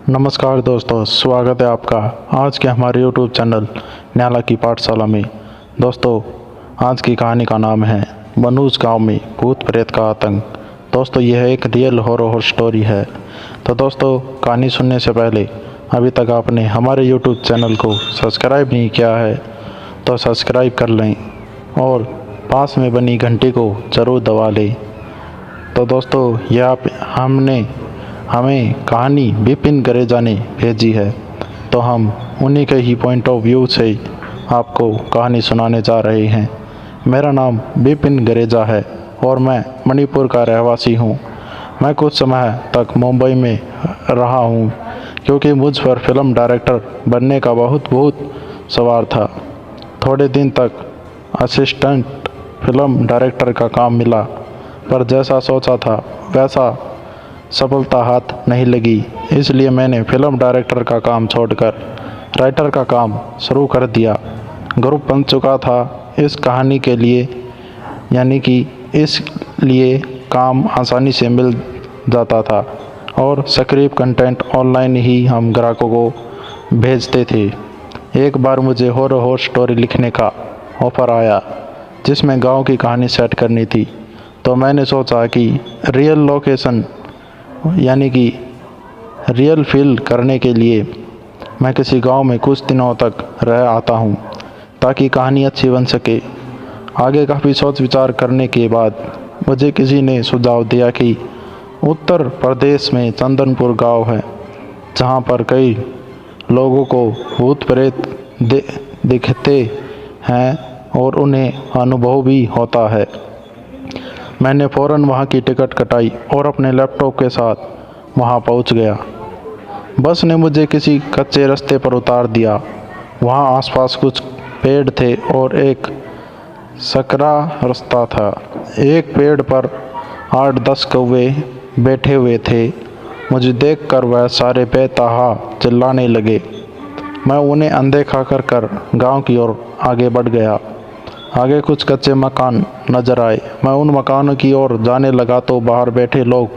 नमस्कार दोस्तों, स्वागत है आपका आज के हमारे YouTube चैनल न्याला की पाठशाला में। दोस्तों, आज की कहानी का नाम है बनूज गांव में भूत प्रेत का आतंक। दोस्तों, यह एक रियल हॉरर स्टोरी है। तो दोस्तों, कहानी सुनने से पहले अभी तक आपने हमारे YouTube चैनल को सब्सक्राइब नहीं किया है तो सब्सक्राइब कर लें और पास में बनी घंटी को ज़रूर दबा लें। तो दोस्तों, यह हमें कहानी विपिन गरेजा ने भेजी है, तो हम उन्हीं के ही पॉइंट ऑफ व्यू से आपको कहानी सुनाने जा रहे हैं। मेरा नाम विपिन गरेजा है और मैं मणिपुर का रहवासी हूँ। मैं कुछ समय तक मुंबई में रहा हूँ क्योंकि मुझ पर फिल्म डायरेक्टर बनने का बहुत सवार था। थोड़े दिन तक असिस्टेंट फिल्म डायरेक्टर का काम मिला, पर जैसा सोचा था वैसा सफलता हाथ नहीं लगी। इसलिए मैंने फिल्म डायरेक्टर का काम छोड़कर राइटर का काम शुरू कर दिया। ग्रुप बन चुका था इस कहानी के लिए, यानी कि इसलिए काम आसानी से मिल जाता था और स्क्रिप्ट कंटेंट ऑनलाइन ही हम ग्राहकों को भेजते थे। एक बार मुझे हॉरर स्टोरी लिखने का ऑफ़र आया जिसमें गांव की कहानी सेट करनी थी। तो मैंने सोचा कि रियल लोकेशन यानी कि रियल फील करने के लिए मैं किसी गांव में कुछ दिनों तक रह आता हूं ताकि कहानी अच्छी बन सके। आगे काफ़ी सोच विचार करने के बाद मुझे किसी ने सुझाव दिया कि उत्तर प्रदेश में चंदनपुर गांव है जहां पर कई लोगों को भूत प्रेत दिखते हैं और उन्हें अनुभव भी होता है। मैंने फ़ौरन वहाँ की टिकट कटाई और अपने लैपटॉप के साथ वहाँ पहुँच गया। बस ने मुझे किसी कच्चे रास्ते पर उतार दिया। वहाँ आसपास कुछ पेड़ थे और एक सकरा रास्ता था। एक पेड़ पर 8-10 कौवे बैठे हुए थे। मुझे देखकर वह सारे बेतहा चिल्लाने लगे। मैं उन्हें अनदेखा कर गांव की ओर आगे बढ़ गया। आगे कुछ कच्चे मकान नजर आए। मैं उन मकानों की ओर जाने लगा तो बाहर बैठे लोग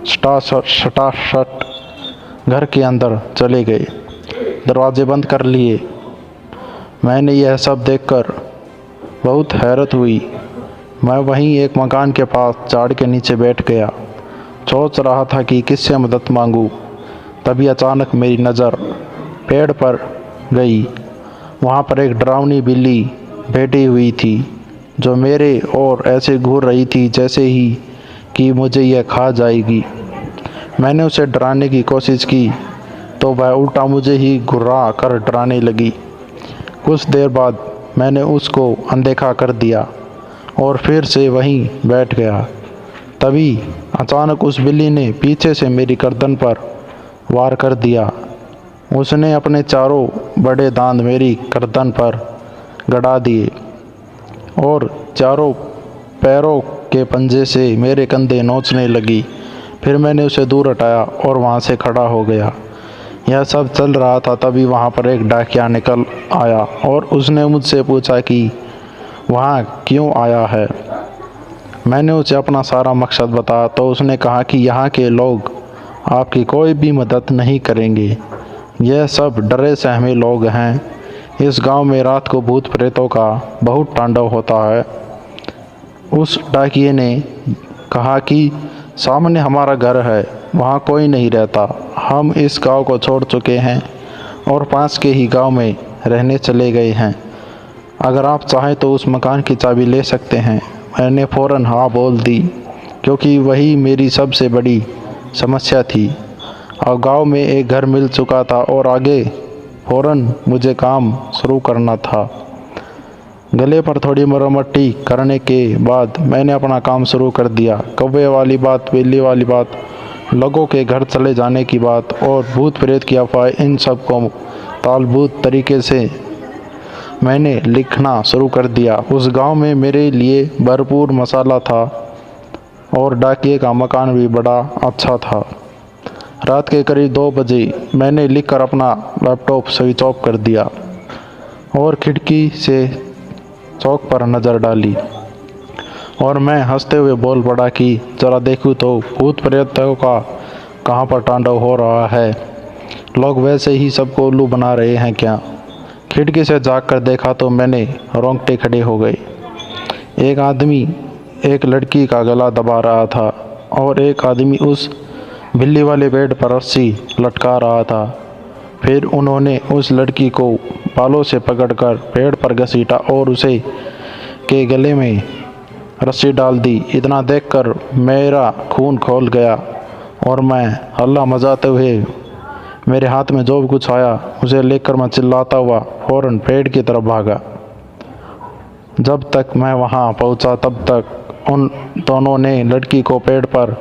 शटाशट घर के अंदर चले गए, दरवाजे बंद कर लिए। मैंने यह सब देखकर बहुत हैरत हुई। मैं वहीं एक मकान के पास झाड़ के नीचे बैठ गया, सोच रहा था कि किससे मदद मांगूं। तभी अचानक मेरी नज़र पेड़ पर गई। वहाँ पर एक डरावनी बिल्ली बैठी हुई थी जो मेरे ओर ऐसे घूर रही थी जैसे ही कि मुझे यह खा जाएगी। मैंने उसे डराने की कोशिश की तो वह उल्टा मुझे ही घुरा कर डराने लगी। कुछ देर बाद मैंने उसको अनदेखा कर दिया और फिर से वहीं बैठ गया। तभी अचानक उस बिल्ली ने पीछे से मेरी गर्दन पर वार कर दिया। उसने अपने चारों बड़े दांत मेरी गर्दन पर गड़ा दिए और चारों पैरों के पंजे से मेरे कंधे नोचने लगी। फिर मैंने उसे दूर हटाया और वहाँ से खड़ा हो गया। यह सब चल रहा था तभी वहाँ पर एक डाकिया निकल आया और उसने मुझसे पूछा कि वहाँ क्यों आया है। मैंने उसे अपना सारा मकसद बताया तो उसने कहा कि यहाँ के लोग आपकी कोई भी मदद नहीं करेंगे। यह सब डरे सहमे लोग हैं। इस गांव में रात को भूत प्रेतों का बहुत तांडव होता है। उस डाकिये ने कहा कि सामने हमारा घर है, वहाँ कोई नहीं रहता। हम इस गांव को छोड़ चुके हैं और पास के ही गांव में रहने चले गए हैं। अगर आप चाहें तो उस मकान की चाबी ले सकते हैं। मैंने फ़ौरन हाँ बोल दी क्योंकि वही मेरी सबसे बड़ी समस्या थी। और गांव में एक घर मिल चुका था और आगे फ़ौरन मुझे काम शुरू करना था। गले पर थोड़ी मरम्मती करने के बाद मैंने अपना काम शुरू कर दिया। कौवे वाली बात, बिल्ली वाली बात, लोगों के घर चले जाने की बात और भूत प्रेत की अफवाह, इन सब को तालबूत तरीके से मैंने लिखना शुरू कर दिया। उस गांव में मेरे लिए भरपूर मसाला था और डाकिये का मकान भी बड़ा अच्छा था। रात के करीब 2 बजे मैंने लिखकर अपना लैपटॉप स्विच ऑफ कर दिया और खिड़की से चौक पर नज़र डाली और मैं हंसते हुए बोल पड़ा कि ज़रा देखूँ तो भूत प्रेतों का कहाँ पर तांडव हो रहा है। लोग वैसे ही सबको उल्लू बना रहे हैं क्या? खिड़की से झाँक कर देखा तो मैंने रोंगटे खड़े हो गए। एक आदमी एक लड़की का गला दबा रहा था और एक आदमी उस बिल्ली वाले बेड पर रस्सी लटका रहा था। फिर उन्होंने उस लड़की को बालों से पकड़कर पेड़ पर घसीटा और उसे के गले में रस्सी डाल दी। इतना देखकर मेरा खून खौल गया और मैं हल्ला मचाते हुए मेरे हाथ में जो भी कुछ आया उसे लेकर मैं चिल्लाता हुआ फौरन पेड़ की तरफ भागा। जब तक मैं वहां पहुंचा तब तक उन दोनों ने लड़की को पेड़ पर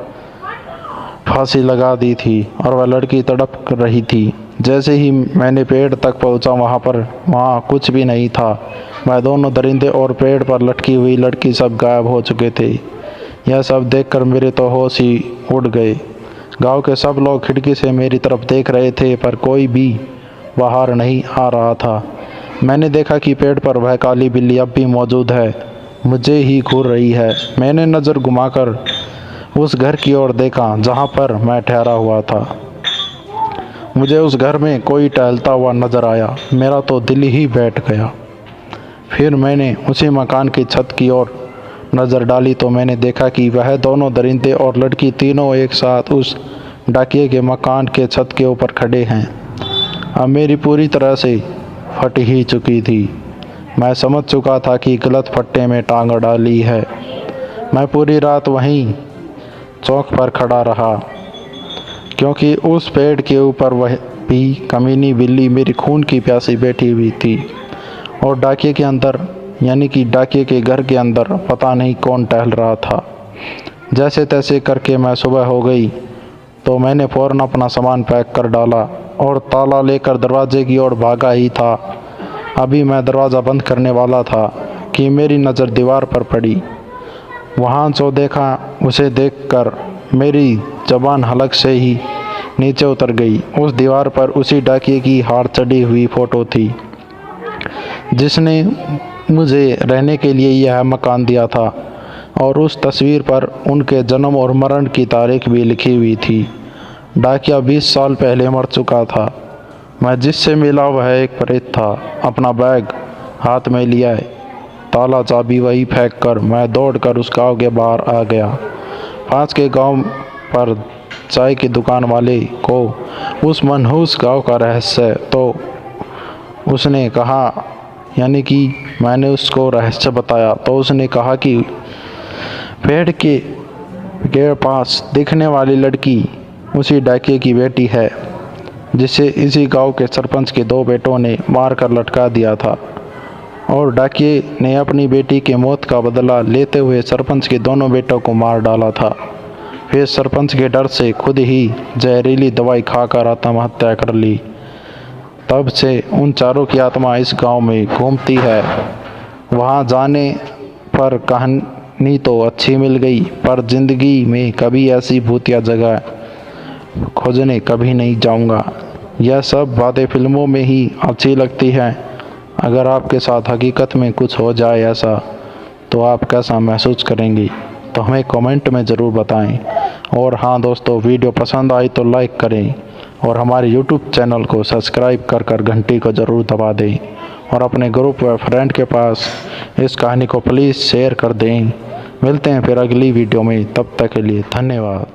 फांसी लगा दी थी और वह लड़की तड़प रही थी। जैसे ही मैंने पेड़ तक पहुंचा वहां कुछ भी नहीं था। वह दोनों दरिंदे और पेड़ पर लटकी हुई लड़की सब गायब हो चुके थे। यह सब देखकर मेरे तो होश ही उड़ गए। गांव के सब लोग खिड़की से मेरी तरफ देख रहे थे पर कोई भी बाहर नहीं आ रहा था। मैंने देखा कि पेड़ पर वह काली बिल्ली अब भी मौजूद है, मुझे ही घूर रही है। मैंने नज़र घुमाकर उस घर की ओर देखा जहां पर मैं ठहरा हुआ था। मुझे उस घर में कोई टहलता हुआ नजर आया। मेरा तो दिल ही बैठ गया। फिर मैंने उसी मकान की छत की ओर नज़र डाली तो मैंने देखा कि वह दोनों दरिंदे और लड़की तीनों एक साथ उस डाकिये के मकान के छत के ऊपर खड़े हैं। अब मेरी पूरी तरह से फट ही चुकी थी। मैं समझ चुका था कि गलत फट्टे में टांग डाली है। मैं पूरी रात वहीं चौक पर खड़ा रहा क्योंकि उस पेड़ के ऊपर वह भी कमीनी बिल्ली मेरी खून की प्यासी बैठी हुई थी और डाकिये के अंदर यानी कि डाकिये के घर के अंदर पता नहीं कौन टहल रहा था। जैसे तैसे करके मैं सुबह हो गई तो मैंने फ़ौरन अपना सामान पैक कर डाला और ताला लेकर दरवाजे की ओर भागा ही था। अभी मैं दरवाज़ा बंद करने वाला था कि मेरी नज़र दीवार पर पड़ी। वहाँ जो देखा उसे देखकर मेरी ज़बान हलक से ही नीचे उतर गई। उस दीवार पर उसी डाकिये की हार चढ़ी हुई फ़ोटो थी जिसने मुझे रहने के लिए यह मकान दिया था और उस तस्वीर पर उनके जन्म और मरण की तारीख भी लिखी हुई थी। डाकिया 20 साल पहले मर चुका था। मैं जिससे मिला वह एक प्रेत था। अपना बैग हाथ में लिया, ताला चाबी वही फेंक कर मैं दौड़कर उस गांव के बाहर आ गया। पास के गांव पर चाय की दुकान वाले को उस मनहूस गांव का रहस्य तो उसने कहा, यानी कि मैंने उसको रहस्य बताया तो उसने कहा कि पेड़ के पास दिखने वाली लड़की उसी डाकिये की बेटी है जिसे इसी गांव के सरपंच के 2 बेटों ने मारकर लटका दिया था और डाकिये ने अपनी बेटी के मौत का बदला लेते हुए सरपंच के दोनों बेटों को मार डाला था। फिर सरपंच के डर से खुद ही जहरीली दवाई खाकर आत्महत्या कर ली। तब से उन चारों की आत्मा इस गांव में घूमती है। वहां जाने पर कहानी तो अच्छी मिल गई पर ज़िंदगी में कभी ऐसी भूतिया जगह खोजने कभी नहीं जाऊंगा। यह सब बातें फिल्मों में ही अच्छी लगती हैं। अगर आपके साथ हकीकत में कुछ हो जाए ऐसा तो आप कैसा महसूस करेंगी तो हमें कमेंट में ज़रूर बताएं। और हाँ दोस्तों, वीडियो पसंद आई तो लाइक करें और हमारे YouTube चैनल को सब्सक्राइब कर घंटी को ज़रूर दबा दें और अपने ग्रुप व फ्रेंड के पास इस कहानी को प्लीज़ शेयर कर दें। मिलते हैं फिर अगली वीडियो में, तब तक के लिए धन्यवाद।